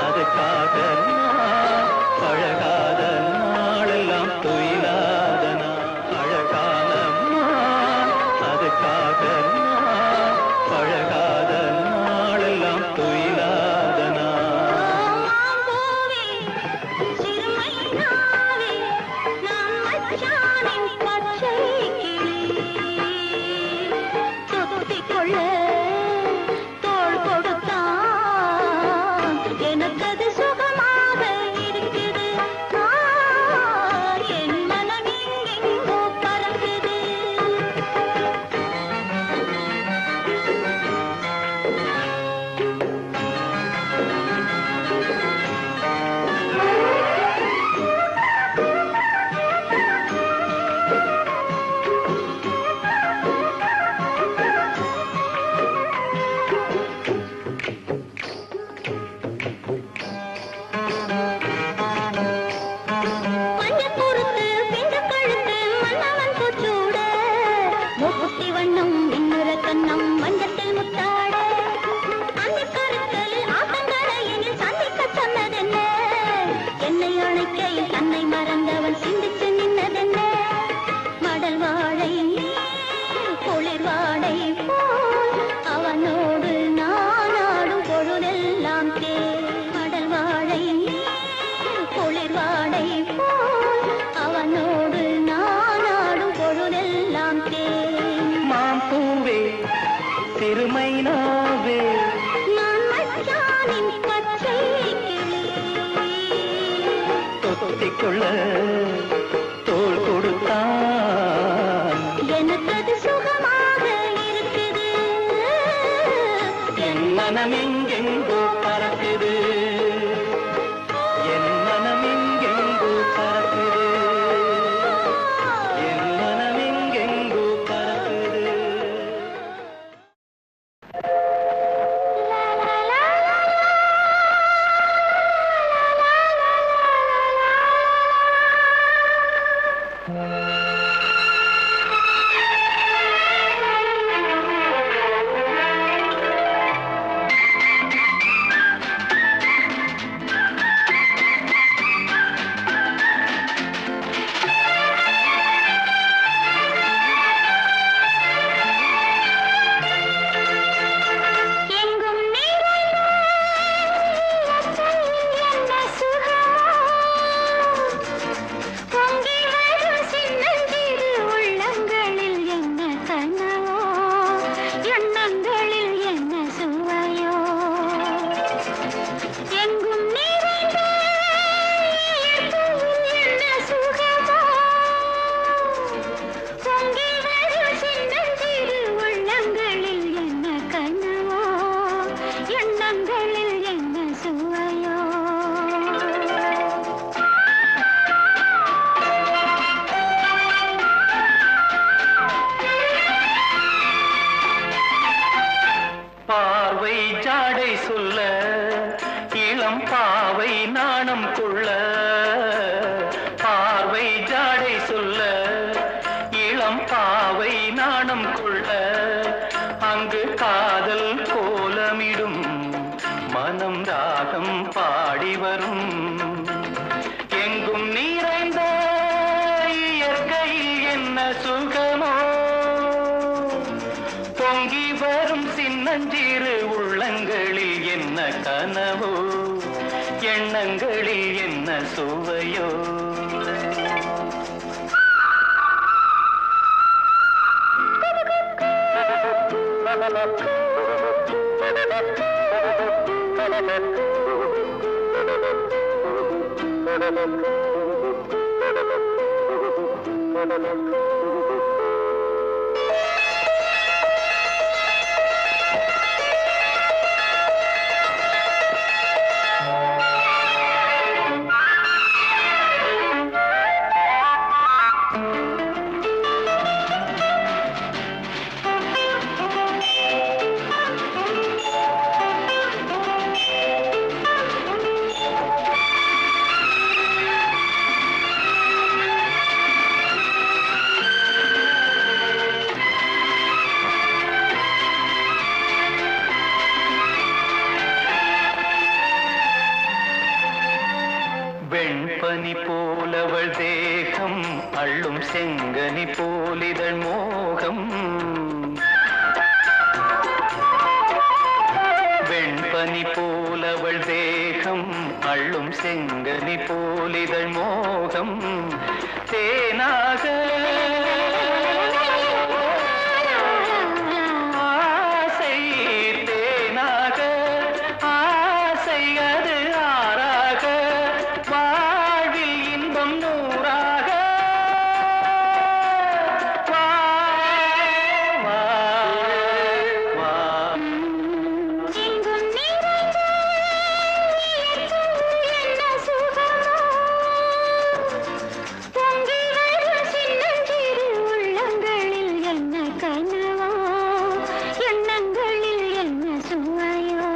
அது அதுக்காக நான் பழகாத நாளெல்லாம் துயிலாத நான் அழகான மான். அதுக்காக நான் பழகாத நாளெல்லாம் துயிலாத நான். மாம்பூவே, சிறுமையாவே, நான் மச்சானின் பச்சை கிளி. தொத்திக் கொள்ள தோள் கொடுத்தான், எனக்கது சுகமாக இருக்குது. என் மனம் எங்கெங்கோ பறக்குது. மஞ்சள் பொறுத்து பிஞ்ச கழுத்து மன்னவன் பூச்சூட மூக்குத்தி வண்ணம் இன்னொர கண்ணம் மஞ்சத்தில் முத்தாட அந்த கருத்தல் ஆத்தங்கரையில் சந்திக்க சொன்னதென்ன என்னை அணைக்கையில் தன்னை மறந்தவன் சிந்திச்சு நின்னதென்ன மடல் வாழை குளிர் வாடை போல் அவனோடு நான் ஆடும் பொழுதெல்லாம் தே மடல் வாழை குளிர் வாடை போல் அவனோடு நான் ஆடும் பொழுதெல்லாம் தே மாம்பூவே சிறுமைனாவே நான் மச்சானின் பச்சை கிளி. தொத்திக்கொள்ள தோள் கொடுத்தான், எனக்கது சுகமாக இருக்குது. என் மனம் எங்கெங்கோ பறக்குது. என் மனம் எங்கெங்கோ பறக்குது. என் மனம் எங்கெங்கோ பறக்குது. எங்கும் நிறைந்த என்ன சுகம் பொங்கி வரும் சின்னஞ்சிறு உள்ளங்களில் என்ன கனவோ எண்ணங்களில் என்ன சுவையோ எங்கும் நிறைந்த என்ன சுகமோ பொங்கி வரும் சின்னஞ்சிறு உள்ளங்களில் என்ன கனவோ எண்ணங்களில் என்ன சுவையோ பார்வை ஜாடை சொல்ல இளம் பாவை நாணம் கொள்ள. பார்வை ஜாடை சொல்ல இளம் பாவை நாணம் கொள்ள. அங்கு காதல் கோலமிடும் மனம் ராகம் பாடி வரும். எங்கும் நிறைந்த இயற்கையில் என்ன சுகமோ பொங்கி வரும் சின்னஞ்சிறு உள்ளங்களில் என்ன கனவோ எண்ணங்களில் என்ன சுவையோ. செங்கனி போலிதழ் மோகம் வெண்பனி போலவள் தேகம் அள்ளும் செங்கனி போலிதழ் மோகம் தேனாக ஆசை தேனாக ஆசை அது ஆறாக வாழ்வில் இன்பம் நூறாக வா வா வா எங்கும் நிறைந்த என்ன சுகமோ பொங்கி வரும் சின்னஞ்சிறு உள்ளங்களில் என்ன கனவோ எண்ணங்களில் என்ன சுவையோ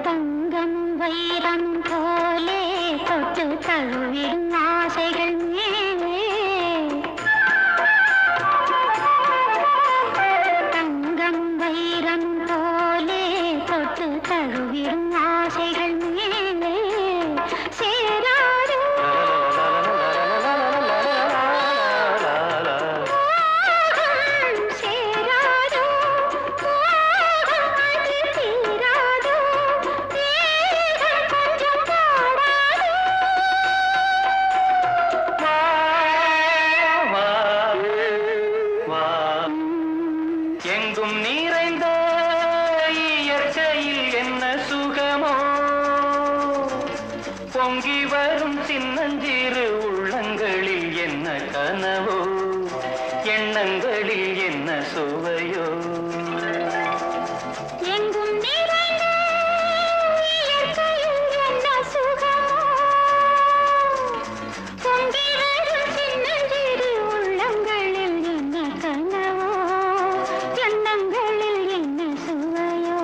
தங்கம் வைரம் போலே தொட்டு தழுவிடும் ஆசைகள் மேலே தங்கம் வைரம் போலே தொட்டு தழுவிடும் ஆசைகள் மேலே சேராதோ மோகம் சேராதோ மோகம் அது தீராதோ தேகம் கொஞ்சம் பாடாதோ வா வா எங்கும் நிறைந்த இயற்கையில் என்ன சுகமோ பொங்கி வரும் சின்னஞ்சிறு உள்ளங்களில் என்ன கனவோ எண்ணங்களில் என்ன சுவையோ எங்கும் நிறைந்த இயற்கையில் என்ன சுகமோ பொங்கி வரும் சின்னஞ்சிறு உள்ளங்களில் என்ன கனவோ எண்ணங்களில் என்ன சுவையோ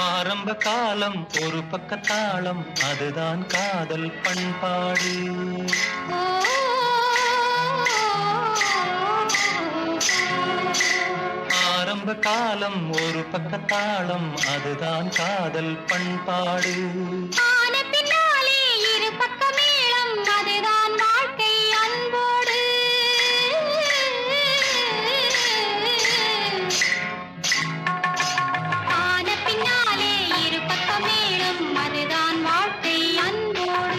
ஆரம்ப காலம் ஒரு பக்கத்தாளம் அதுதான் காதல் பண்பாடு ஆரம்ப காலம் ஒரு பக்கத்தாளம் அதுதான் காதல் பண்பாடு ஆன பின்னாலே இரு பக்க மேளம் அதுதான் வாழ்க்கை அன்போடு ஆன பின்னாலே இரு பக்க மேளம் அதுதான் வாழ்க்கை அன்போடு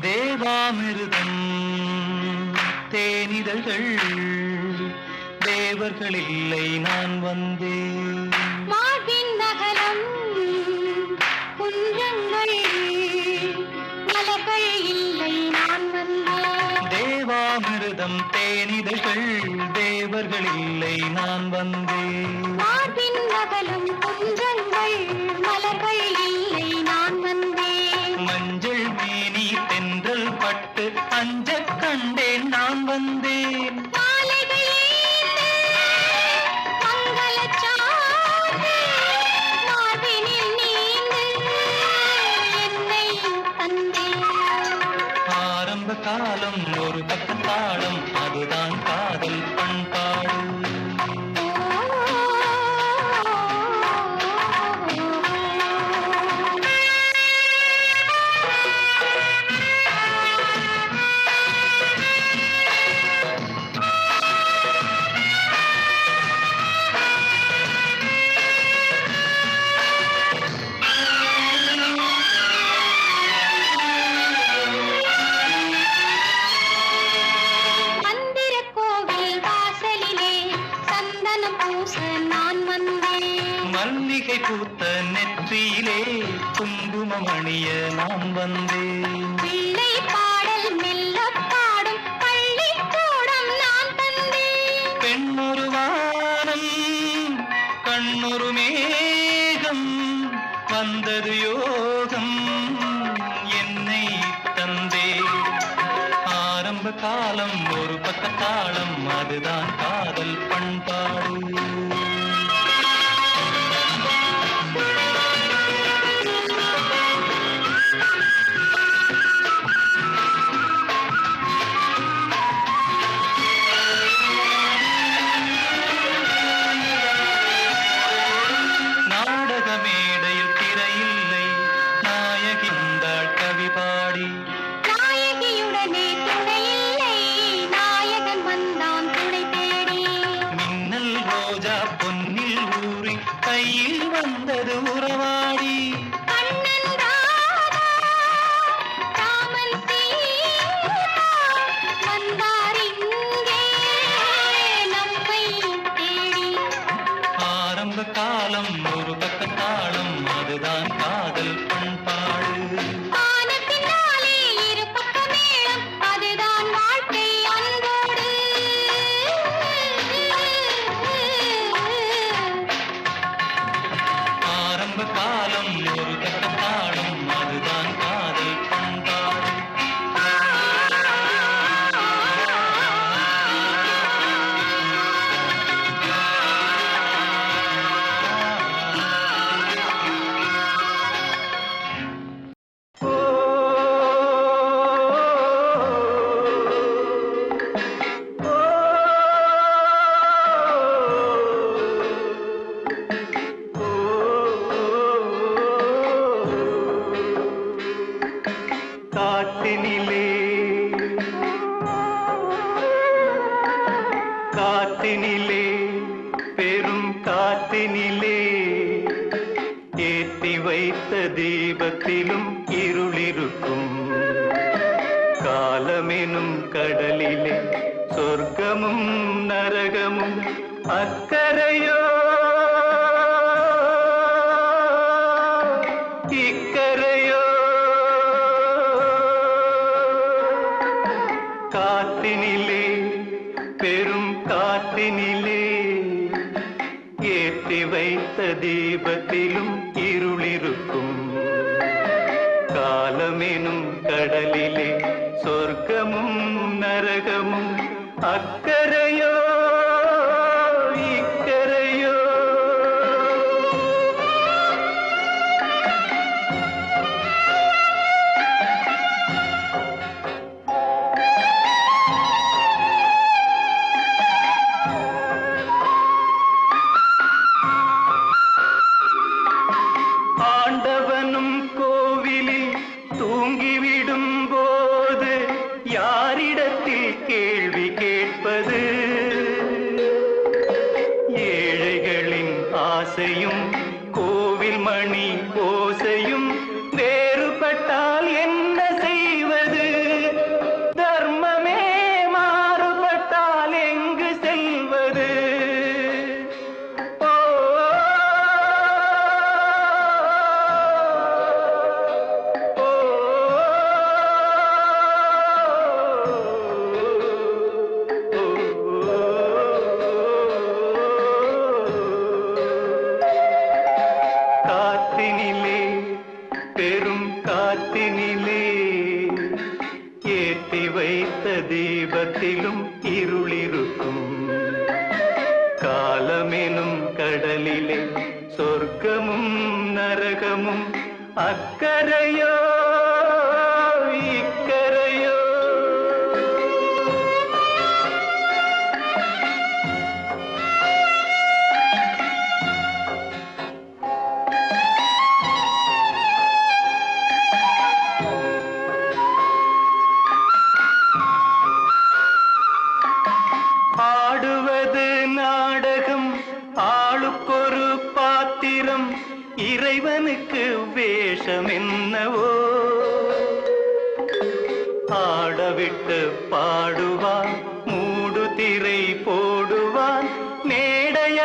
தேவாமிருதம் தேனிதழ்கள் தேவர்கள் இல்லை நான் வந்தேன் மார்பின் நகலம் குன்றங்கள் மலர்கள் இல்லை நான் வந்தேன் தேவாமிருதம் தேனிதழ்கள் தேவர்கள் இல்லை நான் வந்தேன் மார்பின் நகலம் குன்றங்கள் மலர்கள் இல்லை நான் வந்தேன் மஞ்சள் மேனி தென்றல் பட்டு அஞ்சக் கண்டேன் நான் வந்தேன் மாலைகள் ஏந்து மங்களச் சாந்து மார்பினில் நீந்து என்னை தந்தேன் ஆரம்ப காலம் ஒரு பக்கத்தாளம் அதுதான் காதல் பண்பாடு வண்ணம் பூச நான் வந்தேன். மல்லிகை பூத்த நெற்றியிலே குங்குமம் அணிய நான் வந்தேன். பிள்ளை பாடல் மெல்ல பாடும் பள்ளிக்கூடம் நான் தந்தேன். பெண்ணொரு வானம் கண்ணொரு மேகம் வந்தது யோகம் என்னை தந்தே. ஆரம்ப காலம் ஒரு பக்கத்தாளம் அதுதான் காதல் பண்பாடு. நாடக மேடையில் திரையில்லை நாயகிந்தாள் கவி பாடி. நாயகியுடனே துணையில்லை நாயகன் வந்தான் துணை தேடி. மின்னல் ரோஜா பொன்னில் ஊறி கையில் வந்தது உறவாடி. கண்ணன் ராதா ராமன் சீதா வந்தார் இங்கே நம்மை தேடி. ஆரம்ப காலம் ஒரு பக்கத்தாளம் அதுதான் காதல் பண்பாடு. ஆன பின்னாலே இரு பக்க மேளம் அதுதான் வாழ்க்கை அன்போடு. ஆரம்ப காலம் ஒரு பக்கத்தாளம் அதுதான் காதல் பண்பாடு. காத்தினிலே காத்தினிலே பெரும் காத்தினிலே ஏற்றி வைத்த தீபத்திலும் இருளிருக்கும். காலமெனும் கடலிலே சொர்க்கமும் நரகமும் அக்கரையோ இக்கரையோ. காத்தினிலே பெரும் காத்தினிலே ஏற்றி வைத்த தீபத்திலும் இருளிருக்கும். காலமெனும் கடலிலே சொர்க்கமும் நரகமும் அக்கரையோ இக்கரையோ. ஆண்டவனும் கோவிலில் தூங்கிவிடும் போது யாரிடத்தில் கேள்வி கேட்பது? ஏழைகளின் ஆசையும் கோவில் மணி ஓசையும் வேறுபட்டால் என்ன செய்வது? தர்மமே மாறுபட்டால் எங்கு செல்வது? காத்தினிலே பெரும் காத்தினிலே ஏற்றி வைத்த தீபத்திலும் இருளிருக்கும். காலமெனும் கடலிலே சொர்க்கமும் நரகமும் அக்கரையோ இக்கரையோ. ஆடுவது நாடகம் ஆளுக்கொரு பாத்திரம் இறைவனுக்கு வேஷம் என்னவோ. ஆடவிட்டு பாடுவான் மூடு திரை போடுவான் மேடைய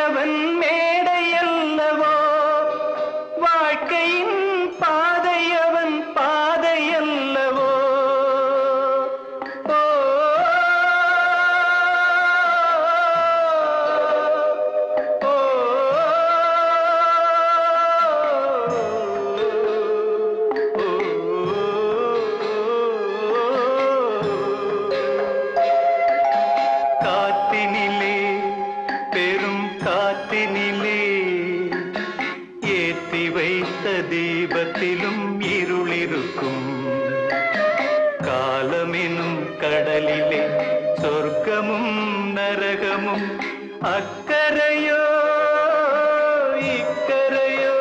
காற்றினிலே ஏற்றி வைத்த தீபத்திலும் இருளிருக்கும் காலமெனும் கடலிலே சொர்க்கமும் நரகமும் அக்கரையோ இக்கரையோ.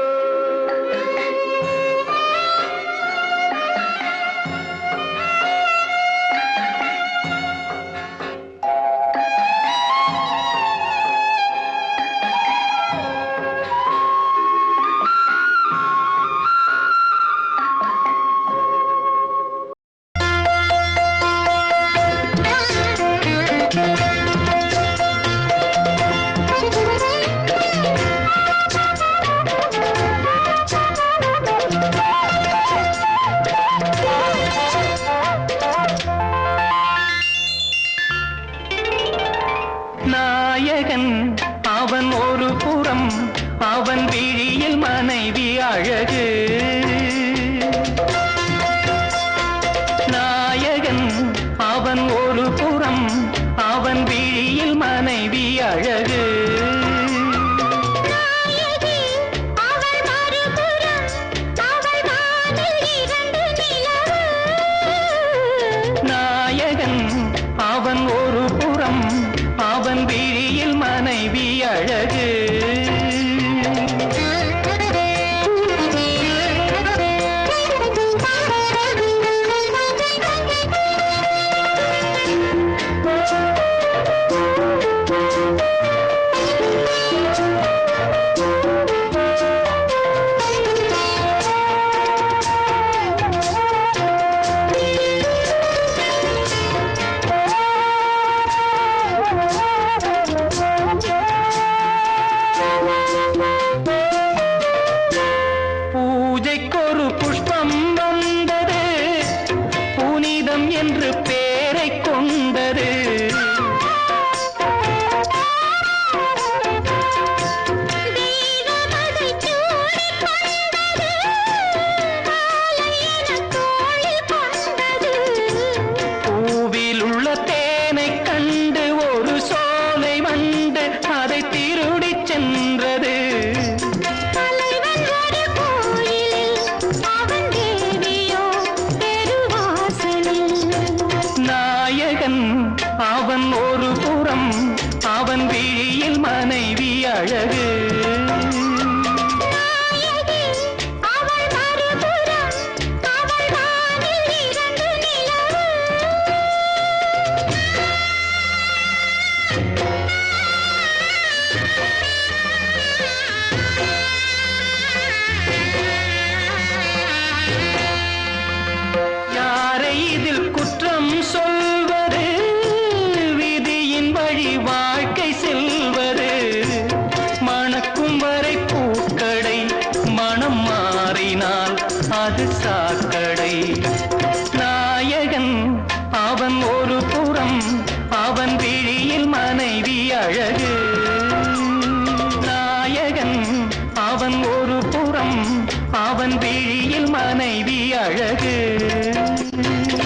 நாயகன் அவன் ஒரு புறம், அவன் விழியில் மனைவி அழகு. நாயகன் அவன் ஒரு புறம், அவன் விழியில் மனைவி அழகு. நாயகன் அவன் ஒரு புறம், அவன் விழியில் மனைவி அழகு. பூஜைக்கொரு புஷ்பம் வந்தது, புனிதம் என்று பேரை கொண்டது. பூவில் உள்ள தேனை கண்டு ஒரு சோலை வண்டு அதை திருடிச் சென்றது. நாயகன் அவன் ஒரு புறம், அவன் விழியில் மனைவி அழகு. யாரை இதில் குற்றம் சொல்வது, விதியின் வழி வாழ்க்கை செல்வது. மணக்கும் வரை பூக்கடை, மனம் மாறினால் அது சாக்கடை. நாயகன் அவன் ஒரு புறம், அவன் விழியில் மனைவி அழகு. நாயகன் அவன் ஒரு புறம், அவன் விழியில் மனைவி அழகு.